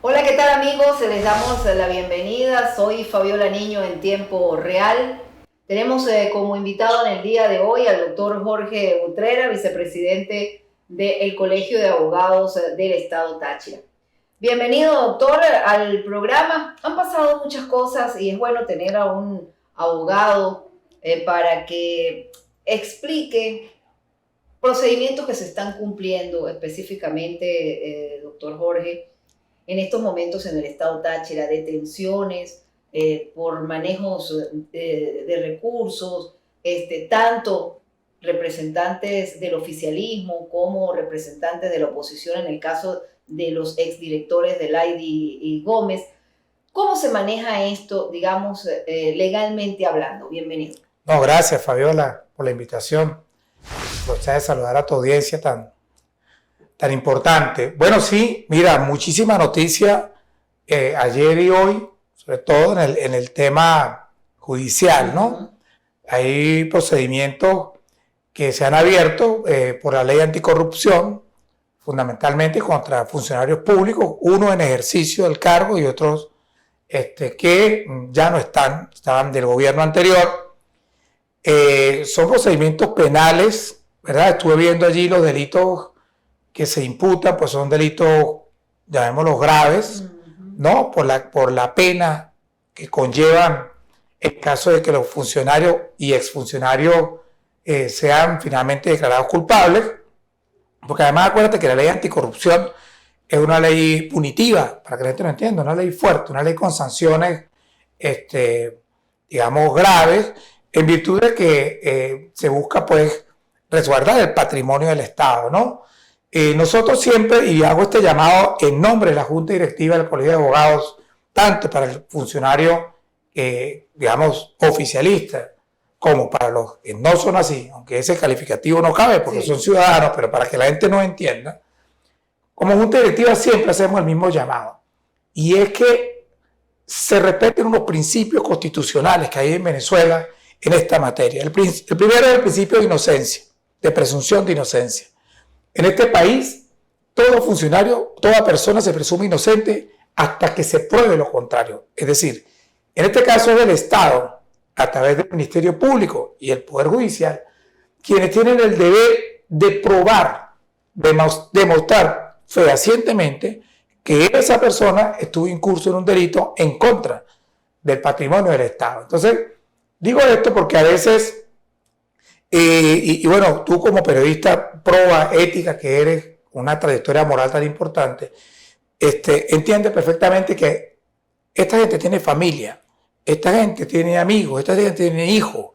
Hola, ¿qué tal amigos? Les damos la bienvenida. Soy Fabiola Niño en tiempo real. Tenemos como invitado en el día de hoy al doctor Jorge Utrera, vicepresidente del Colegio de Abogados del Estado Táchira. Bienvenido, doctor, al programa. Han pasado muchas cosas y es bueno tener a un abogado para que explique procedimientos que se están cumpliendo específicamente, doctor Jorge, en estos momentos en el estado Táchira, detenciones por manejos de recursos, tanto representantes del oficialismo como representantes de la oposición en el caso de los exdirectores del Lady y Gómez. ¿Cómo se maneja esto, digamos, legalmente hablando? Bienvenido. No, gracias Fabiola por la invitación. Aprovechar de saludar a tu audiencia tan importante. Bueno, sí, mira, muchísima noticia ayer y hoy, sobre todo en el tema judicial, ¿no? Hay procedimientos que se han abierto por la ley anticorrupción, fundamentalmente contra funcionarios públicos, uno en ejercicio del cargo y otros que ya no estaban del gobierno anterior. Son procedimientos penales, ¿verdad? Estuve viendo allí los delitos que se imputan, pues son delitos, llamémoslos graves, ¿no? Por la pena que conllevan en caso de que los funcionarios y exfuncionarios sean finalmente declarados culpables, porque además acuérdate que la ley anticorrupción es una ley punitiva, para que la gente lo entienda, una ley fuerte, una ley con sanciones, digamos, graves, en virtud de que se busca, pues, resguardar el patrimonio del Estado, ¿no? Nosotros siempre, y hago este llamado en nombre de la Junta Directiva del Colegio de Abogados, tanto para el funcionario, digamos, oficialista, como para los que no son así, aunque ese calificativo no cabe porque son ciudadanos, pero para que la gente nos entienda, como Junta Directiva siempre hacemos el mismo llamado, y es que se respeten unos principios constitucionales que hay en Venezuela en esta materia. El primero es el principio de inocencia, de presunción de inocencia. En este país, todo funcionario, toda persona se presume inocente hasta que se pruebe lo contrario. Es decir, en este caso es el Estado, a través del Ministerio Público y el Poder Judicial, quienes tienen el deber de probar, demostrar fehacientemente que esa persona estuvo incurso en un delito en contra del patrimonio del Estado. Entonces, digo esto porque a veces... y bueno, tú como periodista proba ética que eres, una trayectoria moral tan importante, entiendes perfectamente que esta gente tiene familia, esta gente tiene amigos, esta gente tiene hijos.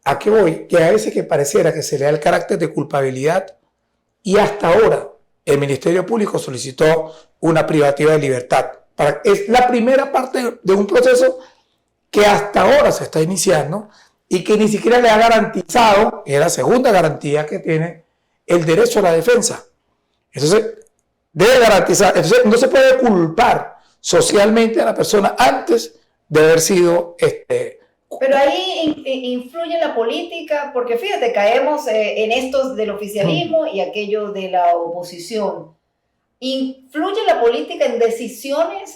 ¿A qué voy? Que a veces que pareciera que se le da el carácter de culpabilidad y hasta ahora el Ministerio Público solicitó una privativa de libertad. Es la primera parte de un proceso que hasta ahora se está iniciando y que ni siquiera le ha garantizado, es la segunda garantía que tiene, el derecho a la defensa. Entonces, debe garantizar, entonces no se puede culpar socialmente a la persona antes de haber sido... Pero ahí influye la política, porque fíjate, caemos en estos del oficialismo y aquellos de la oposición. ¿Influye la política en decisiones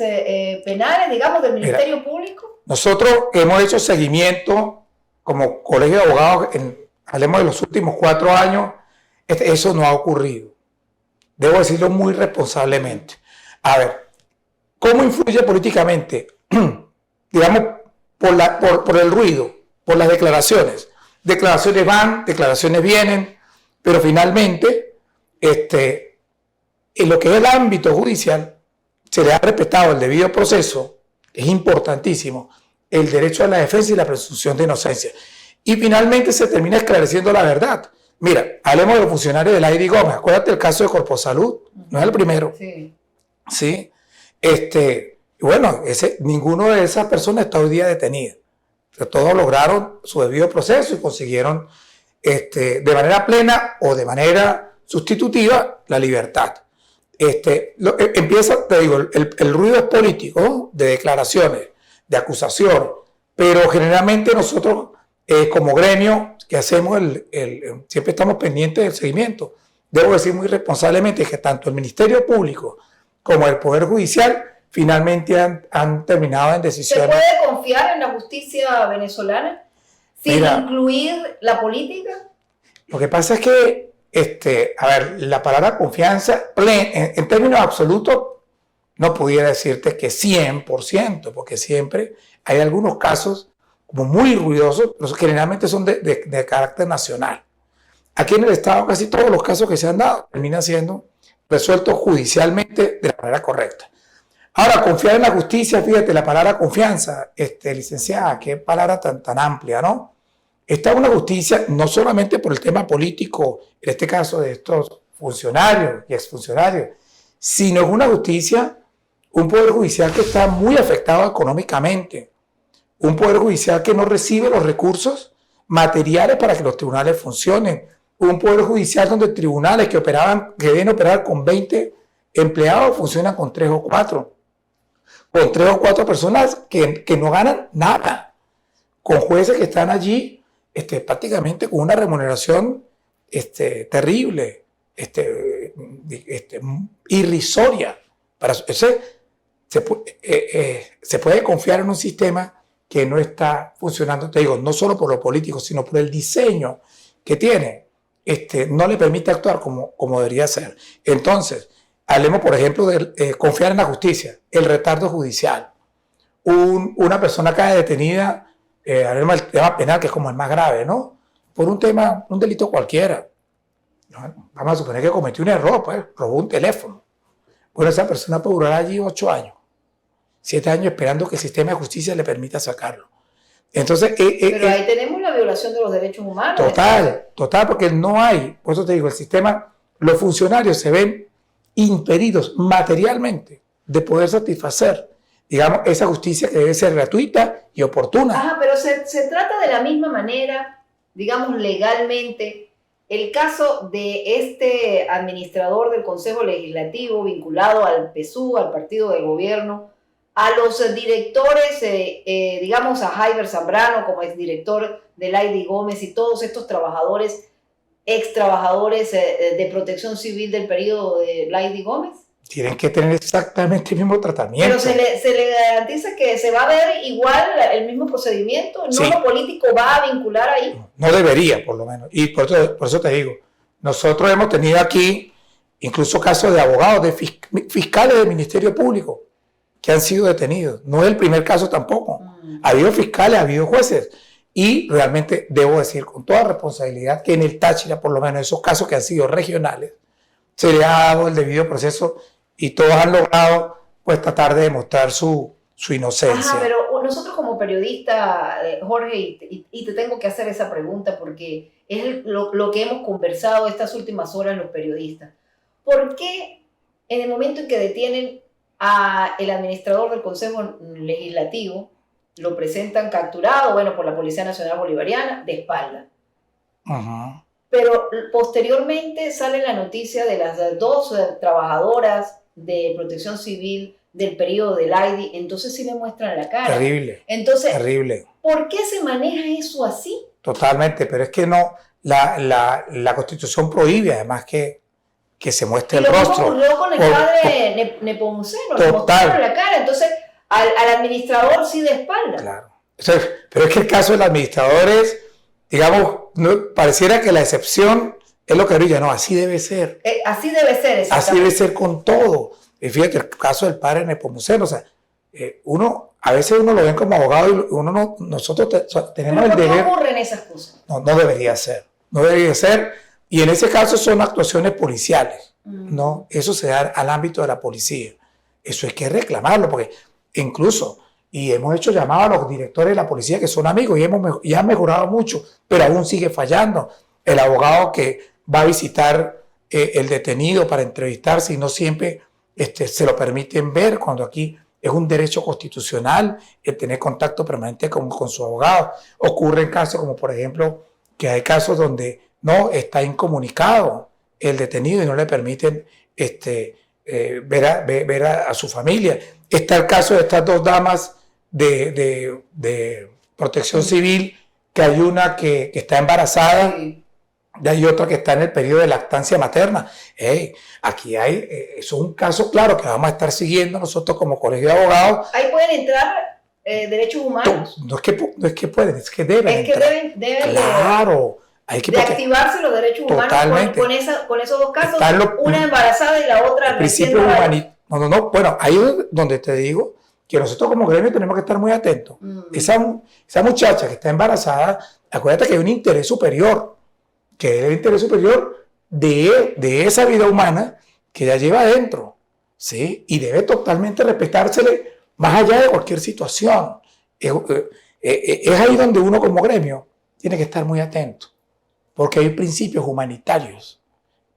penales, digamos, del Ministerio Público? Nosotros hemos hecho seguimiento como Colegio de Abogados, hablemos de los últimos 4 años, eso no ha ocurrido. Debo decirlo muy responsablemente. A ver, ¿cómo influye políticamente? Digamos, por el ruido, por las declaraciones. Declaraciones van, declaraciones vienen, pero finalmente, en lo que es el ámbito judicial, se le ha respetado el debido proceso, es importantísimo, el derecho a la defensa y la presunción de inocencia. Y finalmente se termina esclareciendo la verdad. Mira, hablemos de los funcionarios de Lady Gómez. Acuérdate el caso de Corposalud, no es el primero. Sí. ¿Sí? Bueno, ninguno de esas personas está hoy día detenida. Pero todos lograron su debido proceso y consiguieron de manera plena o de manera sustitutiva la libertad. Empieza, te digo, el ruido es político, de declaraciones, de acusación, pero generalmente nosotros como gremio que hacemos siempre estamos pendientes del seguimiento. Debo decir muy responsablemente que tanto el Ministerio Público como el Poder Judicial finalmente han terminado en ¿Se decisiones. puede confiar en la justicia venezolana sin Mira, incluir la política? Lo que pasa es que, a ver, la palabra confianza, en términos absolutos, no pudiera decirte que 100%, porque siempre hay algunos casos como muy ruidosos, los que generalmente son de carácter nacional. Aquí en el Estado casi todos los casos que se han dado terminan siendo resueltos judicialmente de la manera correcta. Ahora, confiar en la justicia, fíjate, la palabra confianza, licenciada, qué palabra tan amplia, ¿no? Esta es una justicia no solamente por el tema político, en este caso de estos funcionarios y exfuncionarios, sino es una justicia, un poder judicial que está muy afectado económicamente, un poder judicial que no recibe los recursos materiales para que los tribunales funcionen, un poder judicial donde tribunales que deben operar con 20 empleados funcionan con 3 o 4, con 3 o 4 personas que no ganan nada, con jueces que están allí prácticamente con una remuneración terrible, irrisoria. Se puede confiar en un sistema que no está funcionando, te digo, no solo por lo político, sino por el diseño que tiene, no le permite actuar como debería ser. Entonces, hablemos, por ejemplo, de confiar en la justicia, el retardo judicial. Una persona cae detenida, hablemos del tema penal, que es como el más grave, ¿no? Por un delito cualquiera. Vamos a suponer que cometió un error, pues, robó un teléfono. Bueno, esa persona puede durar allí 8 años, 7 años esperando que el sistema de justicia le permita sacarlo. Entonces, pero ahí tenemos la violación de los derechos humanos. Total, porque no hay, por eso te digo, el sistema, los funcionarios se ven impedidos materialmente de poder satisfacer, digamos, esa justicia que debe ser gratuita y oportuna. Ajá, pero se trata de la misma manera, digamos, legalmente, el caso de este administrador del Consejo Legislativo vinculado al PSUV, al partido de gobierno, a los directores, digamos, a Jaiber Zambrano como exdirector de Lady Gómez y todos estos trabajadores, ex trabajadores de protección civil del periodo de Lady Gómez. Tienen que tener exactamente el mismo tratamiento. Pero se le garantiza que se va a ver igual el mismo procedimiento, no sí. Lo político va a vincular ahí. No debería, por lo menos. Y por eso te digo, nosotros hemos tenido aquí incluso casos de abogados, de fiscales del Ministerio Público que han sido detenidos. No es el primer caso tampoco. Ha habido fiscales, ha habido jueces. Y realmente debo decir con toda responsabilidad que en el Táchira, por lo menos esos casos que han sido regionales, se le ha dado el debido proceso y todos han logrado pues tratar de demostrar su inocencia. Ajá, pero nosotros como periodistas, Jorge, y te tengo que hacer esa pregunta porque es lo que hemos conversado estas últimas horas los periodistas. ¿Por qué en el momento en que detienen al administrador del Consejo Legislativo, lo presentan capturado, bueno, por la Policía Nacional Bolivariana, de espalda? Uh-huh. Pero posteriormente sale la noticia de las 2 trabajadoras de protección civil del periodo del AIDI, entonces sí le muestran la cara. Terrible. Entonces, terrible. ¿Por qué se maneja eso así? Totalmente, pero es que no, la Constitución prohíbe además que se muestre el rostro. Lo ocurrió con el padre Nepomuceno, le mostraron la cara, entonces al administrador sí de espalda. Claro. Entonces, pero es que el caso del administrador es, digamos, no, pareciera que la excepción es lo que brilla, no, así debe ser. Así debe ser, así debe ser con todo. Y fíjate, el caso del padre Nepomuceno, o sea, a veces uno lo ven como abogado y nosotros tenemos el deber. ¿Por qué ocurren esas cosas? No debería ser, no debería ser. Y en ese caso son actuaciones policiales, ¿no? Eso se da al ámbito de la policía. Eso hay que reclamarlo, porque incluso, y hemos hecho llamados a los directores de la policía que son amigos y han mejorado mucho, pero aún sigue fallando. El abogado que va a visitar el detenido para entrevistarse y no siempre se lo permiten ver, cuando aquí es un derecho constitucional el tener contacto permanente con su abogado. Ocurren casos como, por ejemplo, que hay casos donde no está incomunicado el detenido y no le permiten ver a su familia. Está el caso de estas 2 damas de protección civil, que hay una que está embarazada y hay otra que está en el periodo de lactancia materna. Aquí hay, eso es un caso claro que vamos a estar siguiendo nosotros como colegio de abogados. Ahí pueden entrar derechos humanos. No es que pueden, es que deben. Es que deben claro. Hay que de activarse los derechos humanos con esos dos casos, una embarazada y la otra recién nacida. No. Bueno, ahí es donde te digo que nosotros como gremio tenemos que estar muy atentos. Esa muchacha que está embarazada, acuérdate que hay un interés superior, que es el interés superior de esa vida humana que ella lleva adentro, ¿sí? Y debe totalmente respetársele más allá de cualquier situación. Es ahí donde uno como gremio tiene que estar muy atento, porque hay principios humanitarios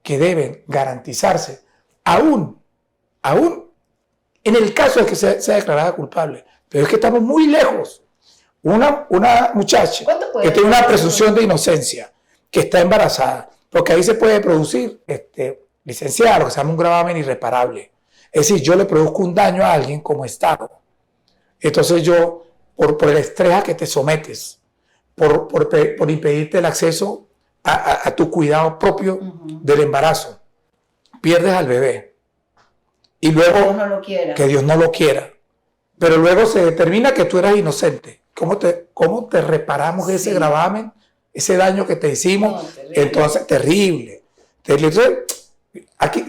que deben garantizarse, aún en el caso de que sea declarada culpable. Pero es que estamos muy lejos. Una muchacha que tiene una presunción de inocencia, que está embarazada, porque ahí se puede producir, licenciado, lo que se llama un gravamen irreparable. Es decir, yo le produzco un daño a alguien como Estado. Entonces yo, por el estrés a que te sometes, por impedirte el acceso a tu cuidado propio del embarazo, pierdes al bebé. Y luego, que Dios no lo quiera. Pero luego se determina que tú eras inocente. ¿Cómo te reparamos ese gravamen, ese daño que te hicimos? No, terrible. Entonces, terrible. Entonces, aquí,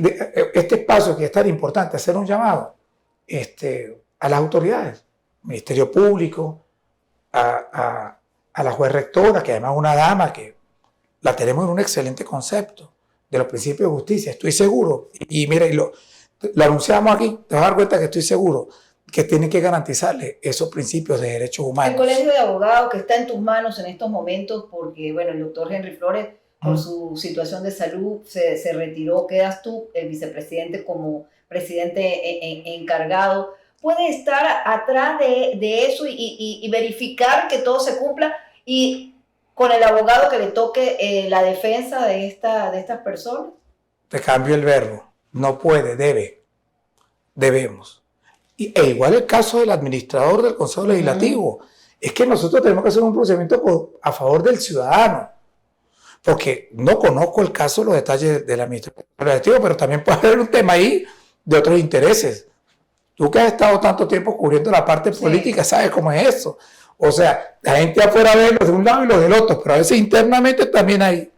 este espacio que es tan importante, hacer un llamado a las autoridades, Ministerio Público, a la juez rectora, que además es una dama que la tenemos en un excelente concepto de los principios de justicia, estoy seguro. Y mira, lo anunciamos aquí, te vas a dar cuenta que estoy seguro que tiene que garantizarle esos principios de derechos humanos. El colegio de abogados que está en tus manos en estos momentos, porque bueno, el doctor Henry Flores, por su situación de salud, se retiró, quedas tú, el vicepresidente, como presidente encargado. ¿Puede estar atrás de eso y verificar que todo se cumpla? Y con el abogado que le toque la defensa de estas personas. Te cambio el verbo. No puede, debemos. Igual el caso del administrador del Consejo Legislativo. Es que nosotros tenemos que hacer un procedimiento a favor del ciudadano. Porque no conozco el caso, los detalles del administrador legislativo, pero también puede haber un tema ahí de otros intereses. Tú que has estado tanto tiempo cubriendo la parte política, sabes cómo es eso. O sea, la gente afuera ve los de un lado y los del otro, pero a veces internamente también hay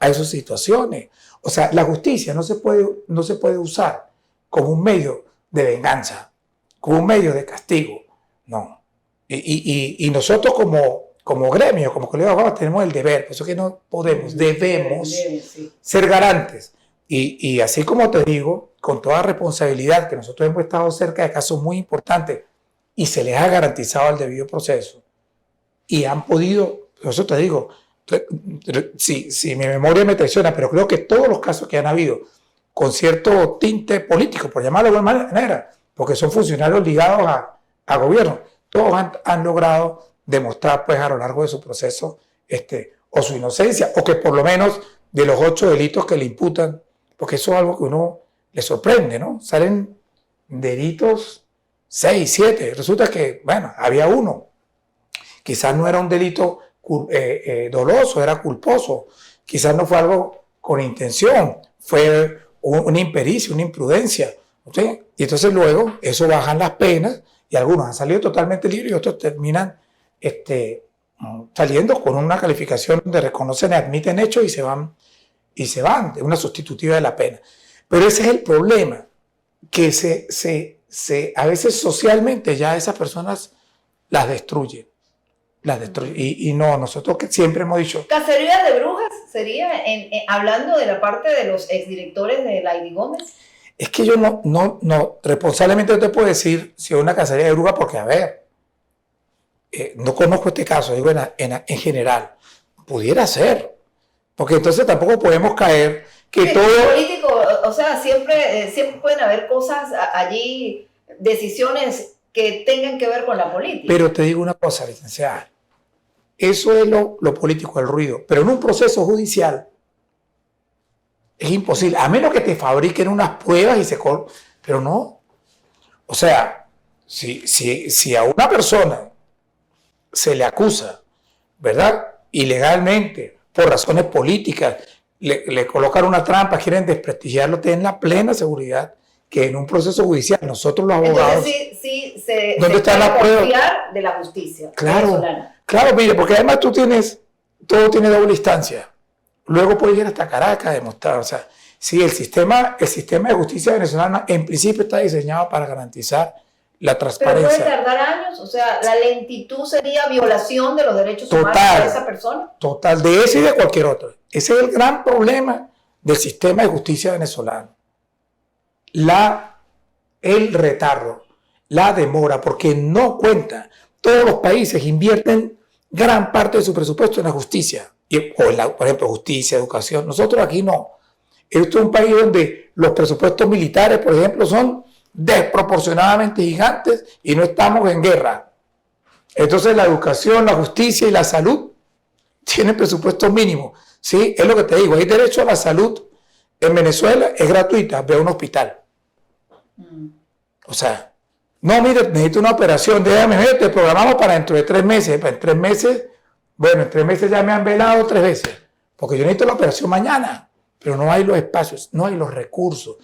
esas situaciones. O sea, la justicia no se puede usar como un medio de venganza, como un medio de castigo. No. Y nosotros como gremio, como colegios de abogados, tenemos el deber, por eso que no podemos, debemos ser garantes. Y así como te digo, con toda responsabilidad, que nosotros hemos estado cerca de casos muy importantes y se les ha garantizado el debido proceso y han podido, por eso te digo, si mi memoria me traiciona, pero creo que todos los casos que han habido con cierto tinte político, por llamarlo de alguna manera, porque son funcionarios ligados a gobierno, todos han logrado demostrar pues a lo largo de su proceso o su inocencia, o que por lo menos de los 8 delitos que le imputan, porque eso es algo que uno le sorprende, ¿no? Salen delitos 6, 7, resulta que, bueno, había uno, quizás no era un delito doloso, era culposo, quizás no fue algo con intención, fue una impericia, una imprudencia, ¿sí? Y entonces luego eso bajan las penas y algunos han salido totalmente libres y otros terminan saliendo con una calificación donde reconocen y admiten hechos y se van, es una sustitutiva de la pena. Pero ese es el problema, que a veces socialmente ya esas personas las destruyen. Y no, nosotros que siempre hemos dicho... ¿Cacería de brujas sería, hablando de la parte de los exdirectores de Lady Gómez? Es que yo no responsablemente no te puedo decir si es una cacería de brujas porque, a ver, no conozco este caso, digo en general, pudiera ser, porque entonces tampoco podemos caer que sí, todo... político, o sea, siempre pueden haber cosas allí, decisiones que tengan que ver con la política. Pero te digo una cosa, licenciada, eso es lo político, el ruido, pero en un proceso judicial es imposible, a menos que te fabriquen unas pruebas pero no. O sea, si a una persona se le acusa, ¿verdad?, ilegalmente, por razones políticas, le colocan una trampa, quieren desprestigiarlo, tienen la plena seguridad que en un proceso judicial nosotros los abogados... Entonces sí se ¿dónde está la prueba? confiar de la justicia venezolana. Claro, mire, porque además todo tiene doble instancia. Luego puede ir hasta Caracas a demostrar, o sea, sí, el sistema de justicia venezolana en principio está diseñado para garantizar la transparencia. Pero puede tardar años, o sea, la lentitud sería violación de los derechos humanos de esa persona. Total, de ese y de cualquier otro. Ese es el gran problema del sistema de justicia venezolano. El retardo, la demora, porque no cuenta. Todos los países invierten gran parte de su presupuesto en la justicia, por ejemplo, justicia, educación. Nosotros aquí no. Esto es un país donde los presupuestos militares, por ejemplo, son desproporcionadamente gigantes y no estamos en guerra. Entonces la educación, la justicia y la salud tienen presupuestos mínimos. ¿Sí? Es lo que te digo, hay derecho a la salud en Venezuela, es gratuita, ve a un hospital. O sea, no, mire, necesito una operación, déjame, te programamos para dentro de 3 meses. En 3 meses, bueno, en 3 meses ya me han velado 3 veces, porque yo necesito la operación mañana, pero no hay los espacios, no hay los recursos.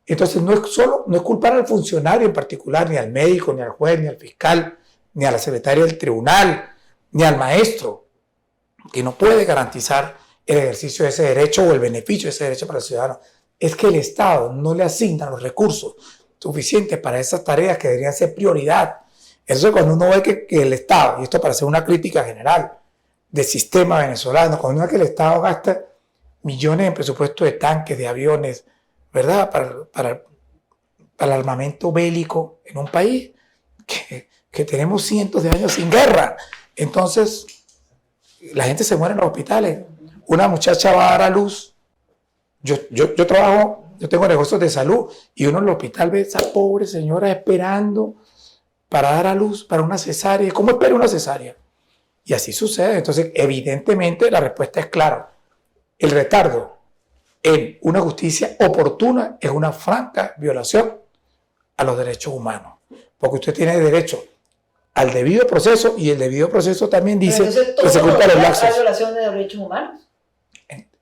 Entonces no es culpar al funcionario en particular, ni al médico, ni al juez, ni al fiscal, ni a la secretaria del tribunal, ni al maestro, que no puede garantizar el ejercicio de ese derecho o el beneficio de ese derecho para el ciudadano. Es que el Estado no le asigna los recursos suficientes para esas tareas que deberían ser prioridad. Eso es cuando uno ve que el Estado, y esto para hacer una crítica general del sistema venezolano, cuando uno ve que el Estado gasta millones en presupuesto de tanques, de aviones, ¿verdad? Para el armamento bélico en un país que tenemos cientos de años sin guerra. Entonces, la gente se muere en los hospitales. Una muchacha va a dar a luz. Yo tengo negocios de salud y uno en el hospital ve a esa pobre señora esperando para dar a luz, para una cesárea. ¿Cómo espera una cesárea? Y así sucede. Entonces, evidentemente, la respuesta es clara. El retardo en una justicia oportuna es una franca violación a los derechos humanos. Porque usted tiene derecho al debido proceso y el debido proceso también dice que se culpa los lapsos. ¿Hay violación de derechos humanos?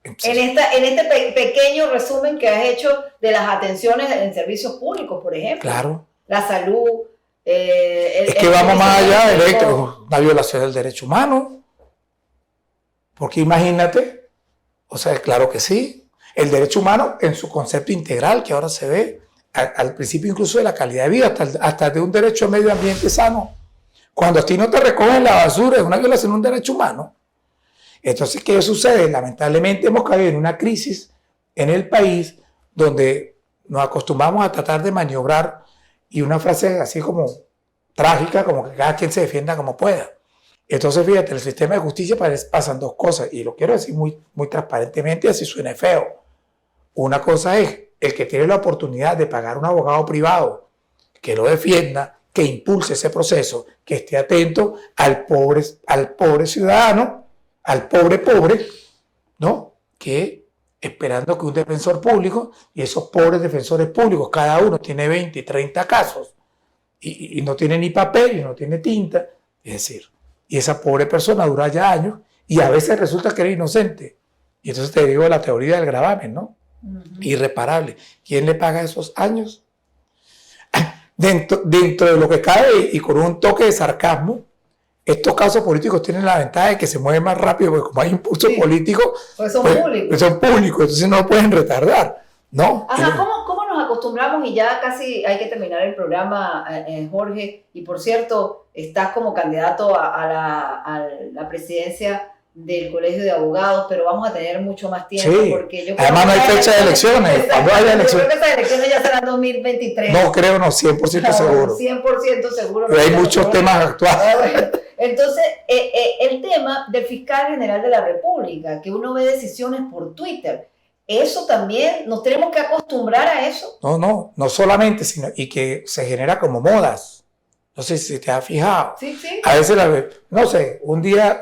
En este pequeño resumen que has hecho de las atenciones en servicios públicos, por ejemplo. Claro. La salud. Es que vamos más allá de una violación del derecho humano. Porque imagínate, o sea, claro que sí, el derecho humano en su concepto integral que ahora se ve, al principio incluso de la calidad de vida, hasta de un derecho a medio ambiente sano. Cuando a ti no te recogen la basura, es una violación de un derecho humano. Entonces, ¿qué sucede? Lamentablemente hemos caído en una crisis en el país donde nos acostumbramos a tratar de maniobrar y una frase así como trágica, como que cada quien se defienda como pueda. Entonces, fíjate, en el sistema de justicia pasan dos cosas y lo quiero decir muy, muy transparentemente, así suene feo. Una cosa es el que tiene la oportunidad de pagar un abogado privado que lo defienda, que impulse ese proceso, que esté atento al pobre ciudadano, al pobre, ¿no? Que esperando que un defensor público, y esos pobres defensores públicos, cada uno tiene 20 y 30 casos, y no tiene ni papel, y no tiene tinta, es decir, y esa pobre persona dura ya años, y a veces resulta que era inocente. Y entonces te digo la teoría del gravamen, ¿no? Irreparable. ¿Quién le paga esos años? Dentro de lo que cabe, y con un toque de sarcasmo, estos casos políticos tienen la ventaja de que se mueven más rápido, porque como hay impulso político, pues son públicos, entonces no lo pueden retardar, ¿no? Ajá, ¿cómo nos acostumbramos? Y ya casi hay que terminar el programa, Jorge, y por cierto, estás como candidato a la presidencia del Colegio de Abogados, pero vamos a tener mucho más tiempo, sí, porque yo además no hay fecha de elecciones. Cuando haya elecciones, yo creo que esas elecciones ya serán 2023. No creo, no, 100% seguro. 100% seguro. Pero hay muchos temas actuales. Entonces, el tema del fiscal general de la República, que uno ve decisiones por Twitter, eso también, ¿nos tenemos que acostumbrar a eso? No solamente, sino y que se genera como modas. No sé si te has fijado. Sí. A veces, no sé, un día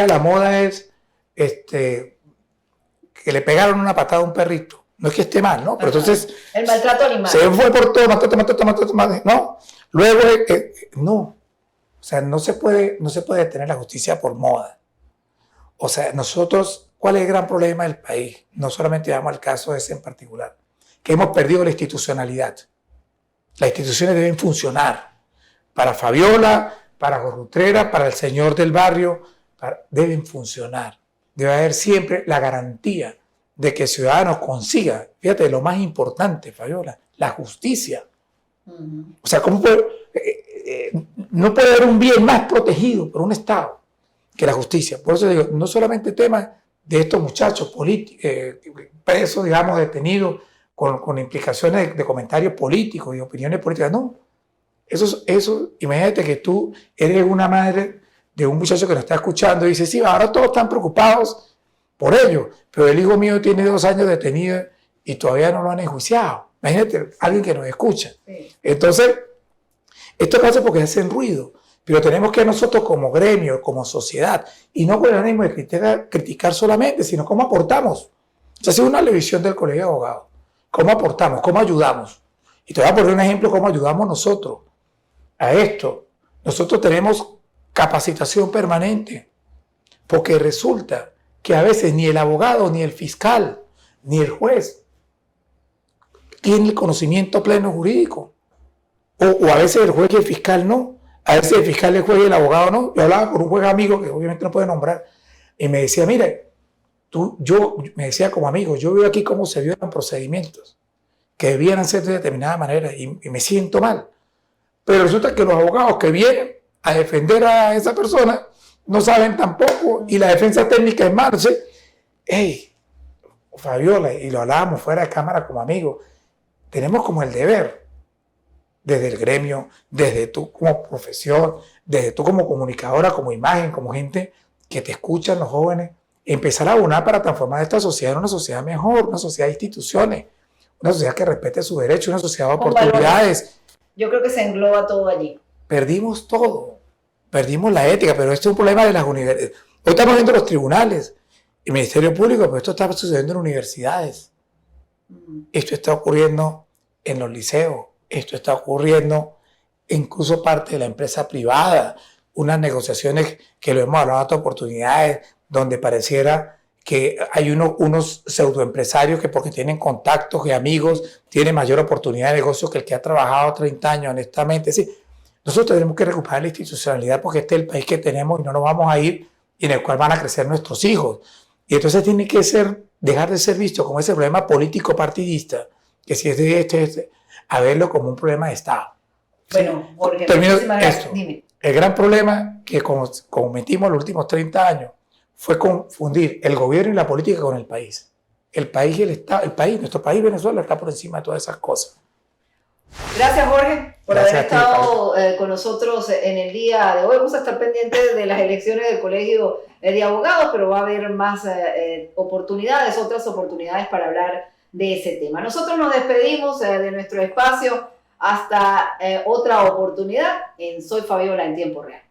la moda es que le pegaron una patada a un perrito. No es que esté mal, ¿no? Pero entonces... El maltrato animal. Se fue por todo, mató, ¿no? Luego, no. O sea, no se puede detener la justicia por moda. O sea, nosotros, ¿cuál es el gran problema del país? No solamente vamos al caso ese en particular, que hemos perdido la institucionalidad. Las instituciones deben funcionar. Para Fabiola, para Jorge Utrera, para el señor del barrio, deben funcionar. Debe haber siempre la garantía de que el ciudadano consiga, fíjate, lo más importante, Fabiola, la justicia. O sea, ¿cómo puede, no puede haber un bien más protegido por un Estado que la justicia? Por eso digo, no solamente tema de estos muchachos presos, digamos, detenidos con implicaciones de comentarios políticos y opiniones políticas, no. Eso, imagínate que tú eres una madre de un muchacho que lo está escuchando y dice, sí, ahora todos están preocupados por ello, pero el hijo mío tiene 2 años detenido y todavía no lo han enjuiciado. Imagínate, alguien que nos escucha. Sí. Entonces, esto pasa porque hacen ruido, pero tenemos que nosotros como gremio, como sociedad, y no con el ánimo de criticar solamente, sino cómo aportamos. O sea, es una revisión del Colegio de Abogados. ¿Cómo aportamos? ¿Cómo ayudamos? Y te voy a poner un ejemplo cómo ayudamos nosotros a esto. Nosotros tenemos capacitación permanente, porque resulta que a veces ni el abogado, ni el fiscal, ni el juez tiene el conocimiento pleno jurídico. O a veces el juez y el fiscal no. A veces el fiscal, el juez y el abogado no. Yo hablaba con un juez amigo, que obviamente no puede nombrar, y me decía, mire, me decía como amigo, yo veo aquí cómo se violan procedimientos que debieran ser de determinada manera y me siento mal. Pero resulta que los abogados que vienen a defender a esa persona no saben tampoco y la defensa técnica es mala. Entonces, hey, Fabiola, y lo hablábamos fuera de cámara como amigos, tenemos como el deber, desde el gremio, desde tú como profesión, desde tú como comunicadora, como imagen, como gente que te escuchan los jóvenes, empezar a abonar para transformar esta sociedad en una sociedad mejor, una sociedad de instituciones, una sociedad que respete sus derechos, una sociedad de oportunidades. Yo creo que se engloba todo allí. Perdimos todo, perdimos la ética, pero esto es un problema de las universidades. Hoy estamos viendo los tribunales, el Ministerio Público, pero esto está sucediendo en universidades. Esto está ocurriendo en los liceos, esto está ocurriendo incluso parte de la empresa privada, unas negociaciones que lo hemos hablado de otras oportunidades, donde pareciera que hay unos pseudoempresarios que porque tienen contactos y amigos tienen mayor oportunidad de negocio que el que ha trabajado 30 años honestamente. Sí, nosotros tenemos que recuperar la institucionalidad porque este es el país que tenemos y no nos vamos a ir y en el cual van a crecer nuestros hijos. Y entonces tiene que dejar de ser visto como ese problema político partidista, que si es de a verlo como un problema de Estado. Bueno, Jorge, termino esto. Dime. El gran problema que cometimos los últimos 30 años fue confundir el gobierno y la política con el país. El país y el Estado, nuestro país Venezuela está por encima de todas esas cosas. Gracias, Jorge, por haber estado con nosotros en el día de hoy. Vamos a estar pendientes de las elecciones del Colegio de Abogados, pero va a haber más otras oportunidades para hablar de ese tema. Nosotros nos despedimos de nuestro espacio hasta otra oportunidad en Soy Fabiola en Tiempo Real.